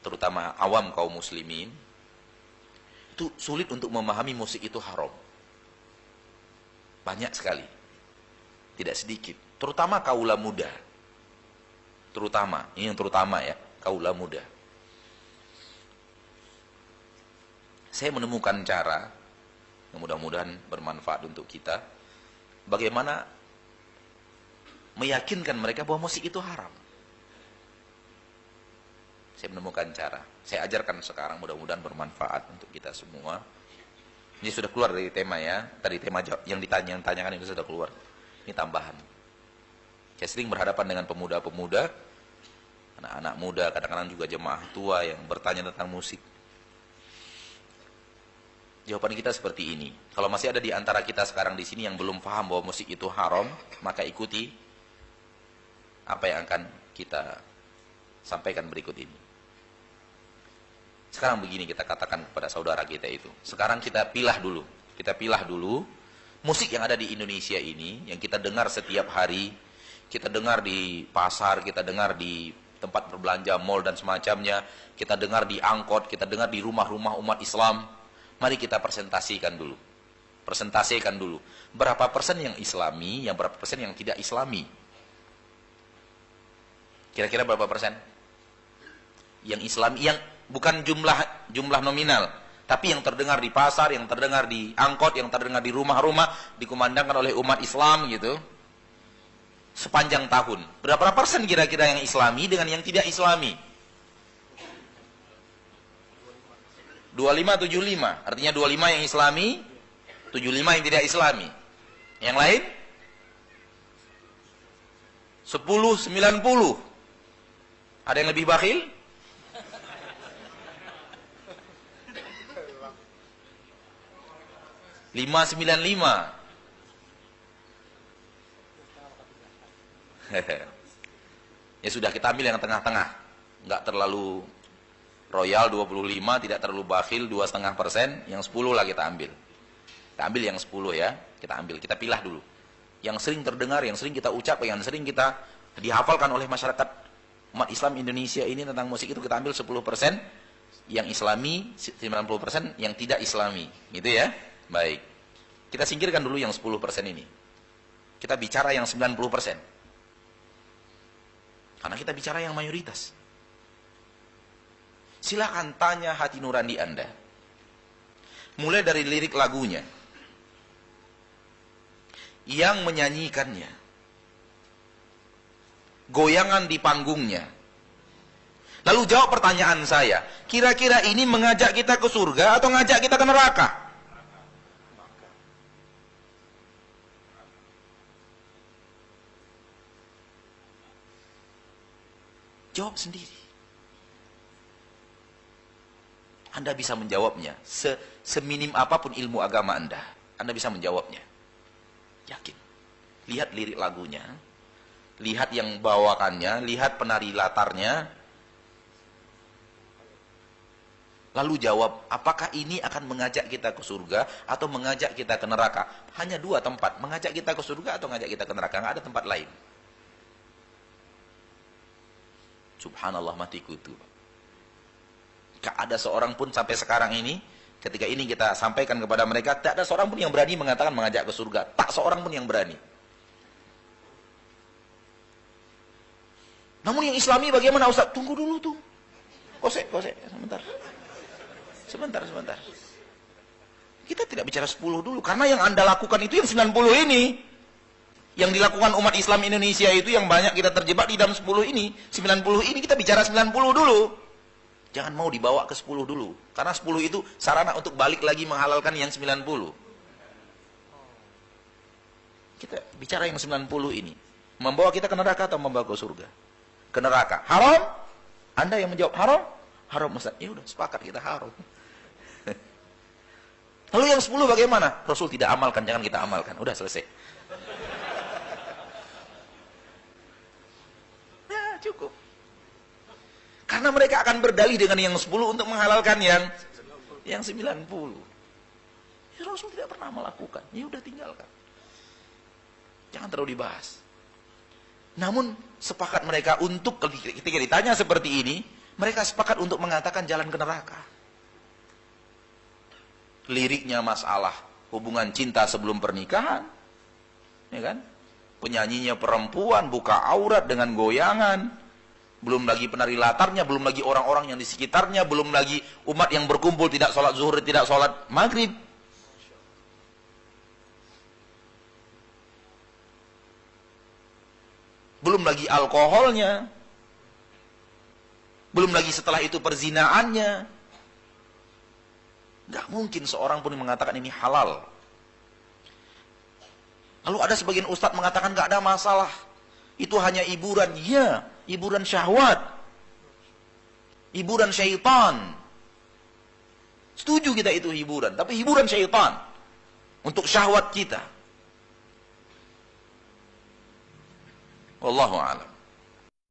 terutama awam kaum muslimin, itu sulit untuk memahami musik itu haram. Banyak sekali. Tidak sedikit. Terutama kaula muda. Terutama, ini yang terutama ya, kaula muda. Saya menemukan cara, yang mudah-mudahan bermanfaat untuk kita, bagaimana meyakinkan mereka bahwa musik itu haram. Saya menemukan cara. Saya ajarkan sekarang, mudah-mudahan bermanfaat untuk kita semua. Ini sudah keluar dari tema ya. Tadi tema yang ditanyakan itu sudah keluar. Ini tambahan. Saya sering berhadapan dengan pemuda-pemuda, anak-anak muda, kadang-kadang juga jemaah tua yang bertanya tentang musik. Jawaban kita seperti ini. Kalau masih ada di antara kita sekarang di sini yang belum paham bahwa musik itu haram, maka ikuti apa yang akan kita sampaikan berikut ini. Sekarang begini kita katakan kepada saudara kita itu. Sekarang kita pilah dulu. Kita pilah dulu musik yang ada di Indonesia ini, yang kita dengar setiap hari, kita dengar di pasar, kita dengar di tempat berbelanja, mall dan semacamnya, kita dengar di angkot, kita dengar di rumah-rumah umat Islam. Mari kita presentasikan dulu. Presentasikan dulu. Berapa persen yang Islami, yang berapa persen yang tidak Islami? Kira-kira berapa persen? Yang Islami, yang bukan jumlah nominal, tapi yang terdengar di pasar, yang terdengar di angkot, yang terdengar di rumah-rumah, dikumandangkan oleh umat Islam gitu. Sepanjang tahun. Berapa persen kira-kira yang Islami dengan yang tidak Islami? 25-75. Artinya 25 yang Islami, 75 yang tidak Islami. Yang lain? 10-90. Ada yang lebih bakhil? 595. Ya sudah, kita ambil yang tengah-tengah. Enggak terlalu royal 25, tidak terlalu bakhil 2,5%, yang 10 lah kita ambil. Kita ambil yang 10 ya, kita ambil, kita pilah dulu. Yang sering terdengar, yang sering kita ucap, yang sering kita dihafalkan oleh masyarakat umat Islam Indonesia ini tentang musik itu kita ambil 10%, yang Islami 90%, yang tidak Islami, gitu ya. Baik. Kita singkirkan dulu yang 10% ini. Kita bicara yang 90%. Karena kita bicara yang mayoritas. Silakan tanya hati nurani Anda. Mulai dari lirik lagunya, yang menyanyikannya, goyangan di panggungnya. Lalu jawab pertanyaan saya, kira-kira ini mengajak kita ke surga atau ngajak kita ke neraka? Jawab sendiri. Anda bisa menjawabnya. Seminim apapun ilmu agama Anda bisa menjawabnya. Yakin. Lihat lirik lagunya, lihat yang bawakannya, lihat penari latarnya, lalu jawab, apakah ini akan mengajak kita ke surga atau mengajak kita ke neraka? Hanya dua tempat, mengajak kita ke surga atau mengajak kita ke neraka, nggak ada tempat lain. Subhanallah, mati kutu. Gak ada seorang pun sampai sekarang ini, ketika ini kita sampaikan kepada mereka, tak ada seorang pun yang berani mengatakan mengajak ke surga. Tak seorang pun yang berani. Namun yang Islami bagaimana Ustaz? Tunggu dulu tuh. Kosek, sebentar. Sebentar. Kita tidak bicara 10 dulu, karena yang Anda lakukan itu yang 90 ini. Yang dilakukan umat Islam Indonesia itu yang banyak kita terjebak di dalam 10 ini. 90 ini kita bicara 90 dulu. Jangan mau dibawa ke 10 dulu. Karena 10 itu sarana untuk balik lagi menghalalkan yang 90. Kita bicara yang 90 ini. Membawa kita ke neraka atau membawa ke surga? Ke neraka. Haram? Anda yang menjawab haram? Haram Ustaz. Ya udah, sepakat kita haram. Lalu yang 10 bagaimana? Rasul tidak amalkan, jangan kita amalkan. Udah selesai. Ya, cukup. Karena mereka akan berdalih dengan yang 10 untuk menghalalkan yang 90. Ya, Rasul tidak pernah melakukan. Ya udah, tinggalkan. Jangan terlalu dibahas. Namun sepakat mereka untuk ketika ditanya seperti ini, Mereka sepakat untuk mengatakan jalan ke neraka. Liriknya masalah hubungan cinta sebelum pernikahan, ya kan? Penyanyinya perempuan, buka aurat dengan goyangan, belum lagi penari latarnya, belum lagi orang-orang yang di sekitarnya, belum lagi umat yang berkumpul tidak sholat zuhur, tidak sholat maghrib. Belum lagi alkoholnya, belum lagi setelah itu perzinaannya. Gak mungkin seorang pun mengatakan ini halal. Lalu ada sebagian ustadz mengatakan gak ada masalah, itu hanya hiburan. Ya, hiburan syahwat, hiburan syaitan. Setuju kita itu hiburan, tapi hiburan syaitan untuk syahwat kita. Wallahu a'lam.